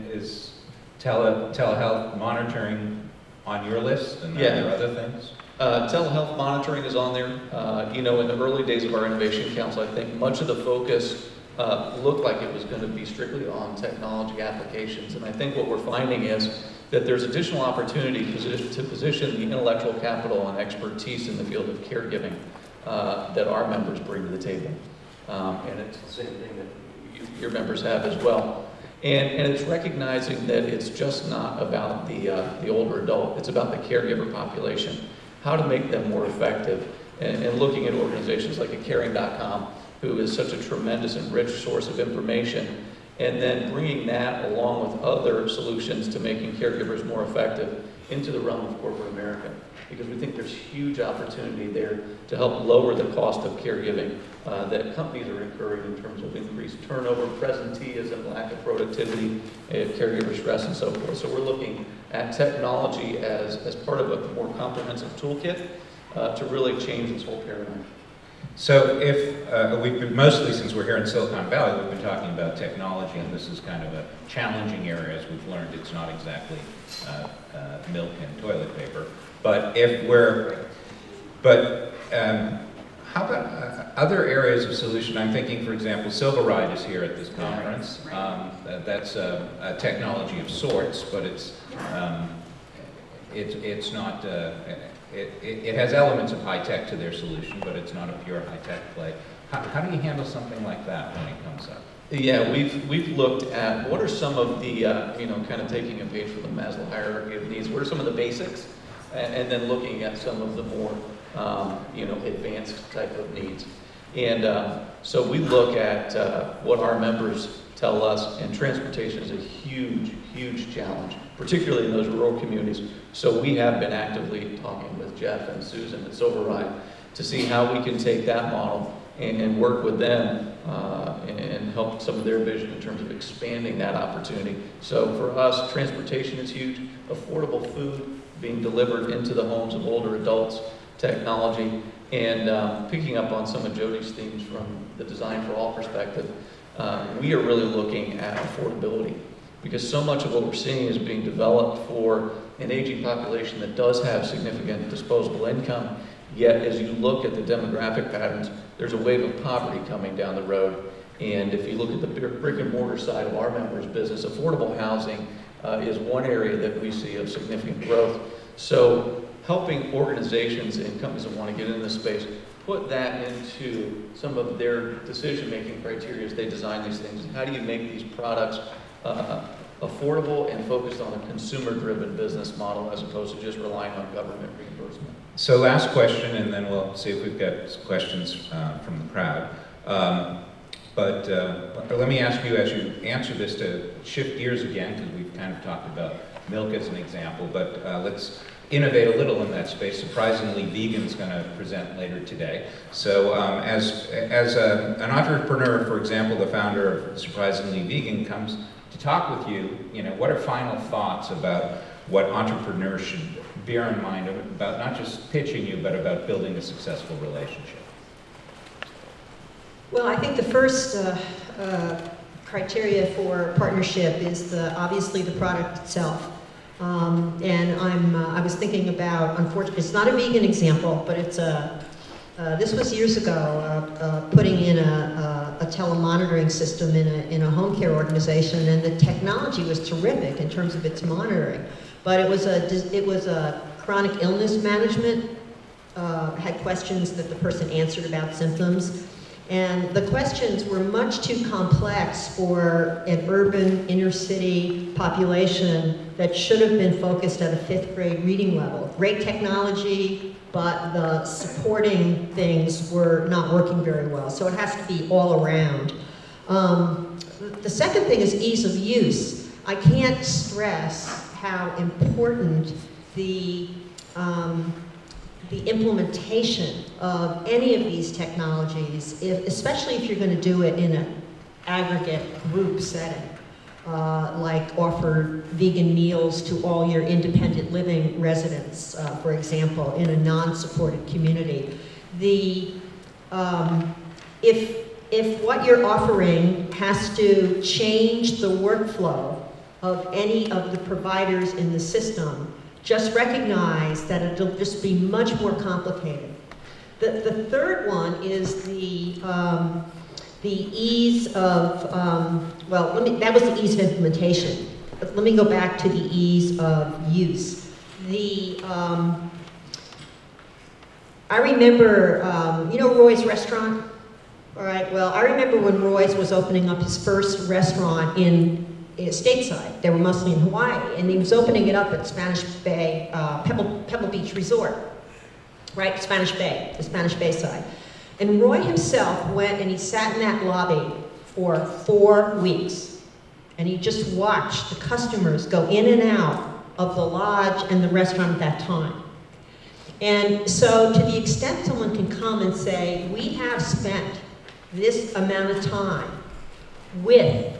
Is telehealth monitoring on your list, and are there other things? Telehealth monitoring is on there. You know, in the early days of our Innovation Council, I think much of the focus looked like it was going to be strictly on technology applications. And I think what we're finding is that there's additional opportunity to position the intellectual capital and expertise in the field of caregiving that our members bring to the table. And it's the same thing that your members have as well. And it's recognizing that it's just not about the older adult, it's about the caregiver population, how to make them more effective, and looking at organizations like caring.com, who is such a tremendous and rich source of information, and then bringing that along with other solutions to making caregivers more effective into the realm of corporate America. Because we think there's huge opportunity there to help lower the cost of caregiving that companies are incurring in terms of increased turnover, presenteeism, lack of productivity, caregiver stress, and so forth. So we're looking at technology as part of a more comprehensive toolkit to really change this whole paradigm. So if we've been, mostly since we're here in Silicon Valley, we've been talking about technology, and this is kind of a challenging area. As we've learned, it's not exactly milk and toilet paper. But how about other areas of solution? I'm thinking, for example, Silveride is here at this conference. That's a technology of sorts, but it's not. It has elements of high tech to their solution, but it's not a pure high tech play. How do you handle something like that when it comes up? Yeah, we've looked at what are some of the kind of taking a page from the Maslow hierarchy of needs. What are some of the basics, and then looking at some of the more advanced type of needs. And so we look at what our members tell us, and transportation is a huge challenge, particularly in those rural communities. So we have been actively talking with Jeff and Susan at Silveride to see how we can take that model and work with them and help some of their vision in terms of expanding that opportunity. So for us, transportation is huge, affordable food being delivered into the homes of older adults, technology, and picking up on some of Jody's themes from the Design for All perspective, we are really looking at affordability, because so much of what we're seeing is being developed for an aging population that does have significant disposable income, yet as you look at the demographic patterns, there's a wave of poverty coming down the road. And if you look at the brick and mortar side of our members' business, affordable housing is one area that we see of significant growth. So helping organizations and companies that want to get into this space put that into some of their decision-making criteria as they design these things. How do you make these products affordable and focused on a consumer-driven business model as opposed to just relying on government reimbursement? So last question, and then we'll see if we've got questions from the crowd. But let me ask you, as you answer this, to shift gears again, because we've kind of talked about milk as an example, but let's innovate a little in that space. Surprisingly, vegan's going to present later today. So as an entrepreneur, for example, the founder of Surprisingly Vegan comes to talk with you, what are final thoughts about what entrepreneurs should bear in mind about not just pitching you, but about building a successful relationship? Well, I think the first criteria for partnership is obviously the product itself. And I was thinking about, unfortunately, it's not a vegan example, but it's this was years ago, putting in a telemonitoring system in a home care organization, and the technology was terrific in terms of its monitoring. But it was a chronic illness management, had questions that the person answered about symptoms. And the questions were much too complex for an urban inner city population that should have been focused at a 5th grade reading level. Great technology, but the supporting things were not working very well. So it has to be all around. The second thing is ease of use. I can't stress how important the implementation of any of these technologies, especially if you're going to do it in an aggregate group setting, like offer vegan meals to all your independent living residents, for example, in a non-supported community. If what you're offering has to change the workflow of any of the providers in the system. Just recognize that it'll just be much more complicated. The third one is the ease of, that was the ease of implementation. But let me go back to the ease of use. I remember, you know Roy's restaurant? All right, well, I remember when Roy's was opening up his first restaurant in stateside. They were mostly in Hawaii, and he was opening it up at Spanish Bay, Pebble Beach Resort, right? Spanish Bay, the Spanish Bay side. And Roy himself went and he sat in that lobby for 4 weeks, and he just watched the customers go in and out of the lodge and the restaurant at that time. And so to the extent someone can come and say, we have spent this amount of time with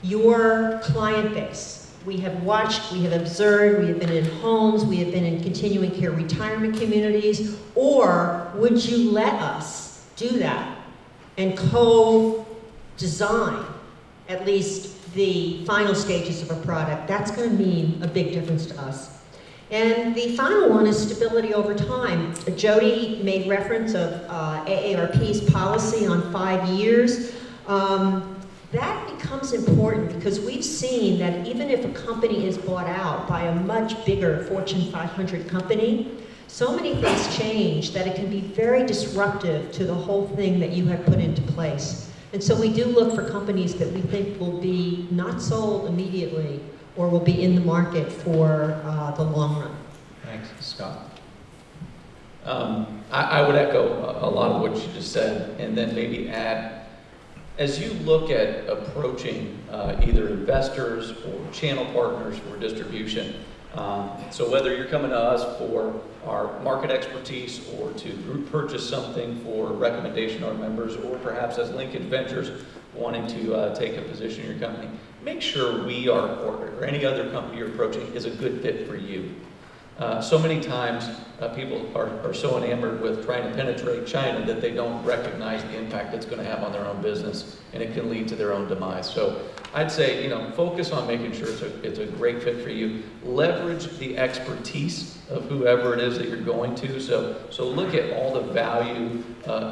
your client base. We have watched, we have observed, we have been in homes, we have been in continuing care retirement communities, or would you let us do that and co-design at least the final stages of a product? That's going to mean a big difference to us. And the final one is stability over time. Jody made reference of AARP's policy on 5 years. That becomes important because we've seen that even if a company is bought out by a much bigger Fortune 500 company, so many things change that it can be very disruptive to the whole thing that you have put into place. And so we do look for companies that we think will be not sold immediately or will be in the market for the long run. Thanks. Scott? I would echo a lot of what you just said, and then maybe add, as you look at approaching either investors or channel partners for distribution, so whether you're coming to us for our market expertise or to group purchase something for recommendation to our members, or perhaps as Linkage Ventures wanting to take a position in your company, make sure we are, or any other company you're approaching, is a good fit for you. So many times people are so enamored with trying to penetrate China that they don't recognize the impact it's going to have on their own business, and it can lead to their own demise. So I'd say, you know, focus on making sure it's a great fit for you. Leverage the expertise of whoever it is that you're going to. So look at all the value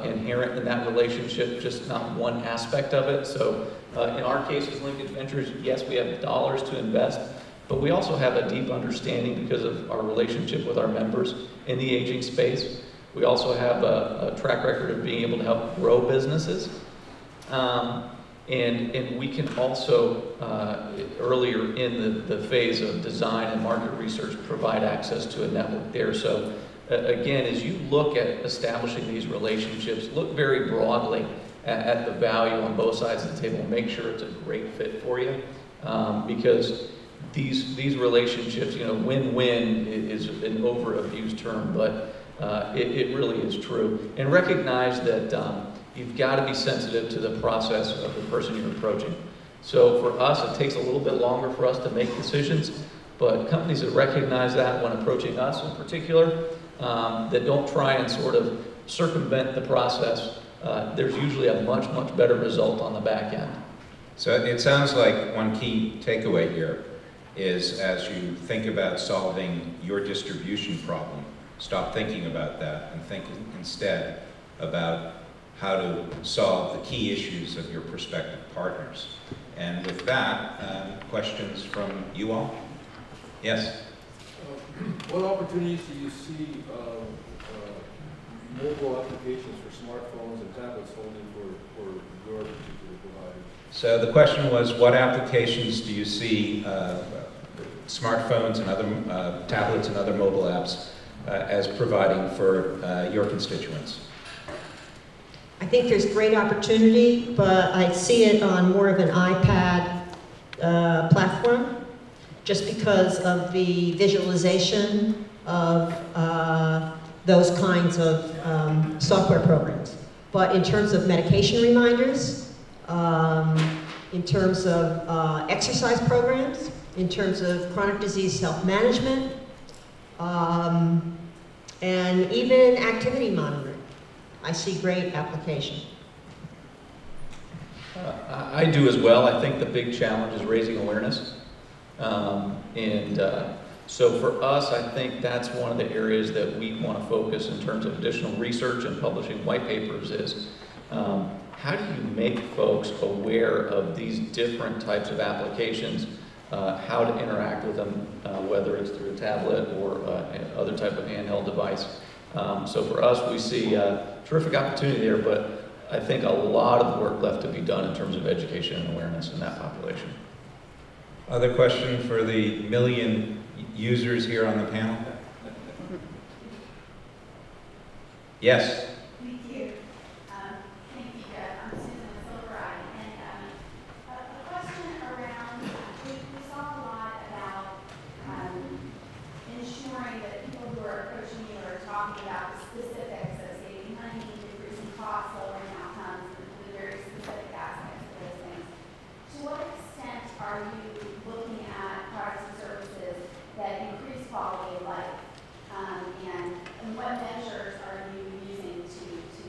inherent in that relationship, just not one aspect of it. So in our case as Linkage Ventures, yes, we have dollars to invest, but we also have a deep understanding because of our relationship with our members in the aging space. We also have a track record of being able to help grow businesses. And we can also, earlier in the phase of design and market research, provide access to a network there. So again, as you look at establishing these relationships, look very broadly at the value on both sides of the table. Make sure it's a great fit for you, because these relationships, you know, win-win is an overabused term, but it really is true. And recognize that you've got to be sensitive to the process of the person you're approaching. So for us, it takes a little bit longer for us to make decisions, but companies that recognize that when approaching us in particular, that don't try and sort of circumvent the process, there's usually a much, much better result on the back end. So it sounds like one key takeaway here is, as you think about solving your distribution problem, stop thinking about that and think instead about how to solve the key issues of your prospective partners. And with that, questions from you all? Yes? What opportunities do you see mobile applications for smartphones and tablets holding for your particular provider? So the question was, what applications do you see smartphones and other tablets and other mobile apps as providing for your constituents? I think there's great opportunity, but I see it on more of an iPad platform, just because of the visualization of those kinds of software programs. But in terms of medication reminders, in terms of exercise programs, in terms of chronic disease self-management, and even activity monitoring, I see great application. I do as well. I think the big challenge is raising awareness. So for us, I think that's one of the areas that we want to focus in terms of additional research and publishing white papers is how do you make folks aware of these different types of applications, how to interact with them, whether it's through a tablet or other type of handheld device. So for us, we see a terrific opportunity there, but I think a lot of work left to be done in terms of education and awareness in that population. Other question for the million users here on the panel? Yes? Thank you. Thank you, Jeff. I'm Susan with Silvereye. And a question around, we saw a lot about ensuring that people who are approaching you are talking about the specifics of saving money, decreasing costs, lowering outcomes, and the very specific aspects of those things. To what extent are you looking at products and services that increase quality of life? And what measures are you using to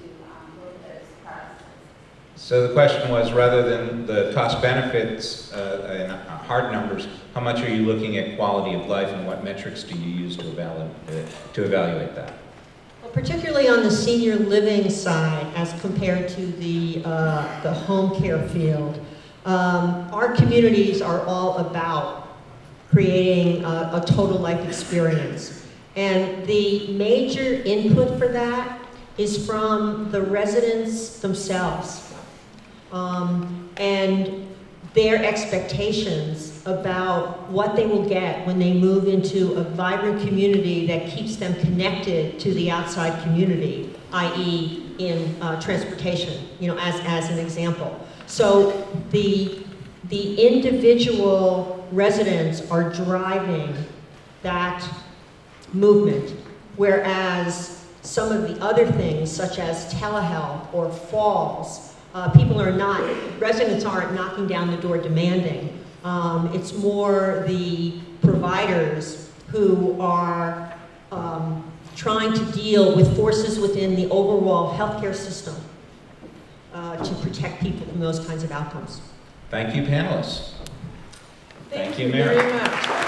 look at those products? So the question was, rather than the cost benefits and hard numbers, how much are you looking at quality of life and what metrics do you use to evaluate that? Well, particularly on the senior living side as compared to the home care field, our communities are all about creating a total life experience. And the major input for that is from the residents themselves and their expectations about what they will get when they move into a vibrant community that keeps them connected to the outside community, i.e. in transportation, you know, as an example. So the individual residents are driving that movement, whereas some of the other things, such as telehealth or falls, residents aren't knocking down the door demanding. It's more the providers who are trying to deal with forces within the overall healthcare system to protect people from those kinds of outcomes. Thank you, panelists. Thank you, you Mary. very much.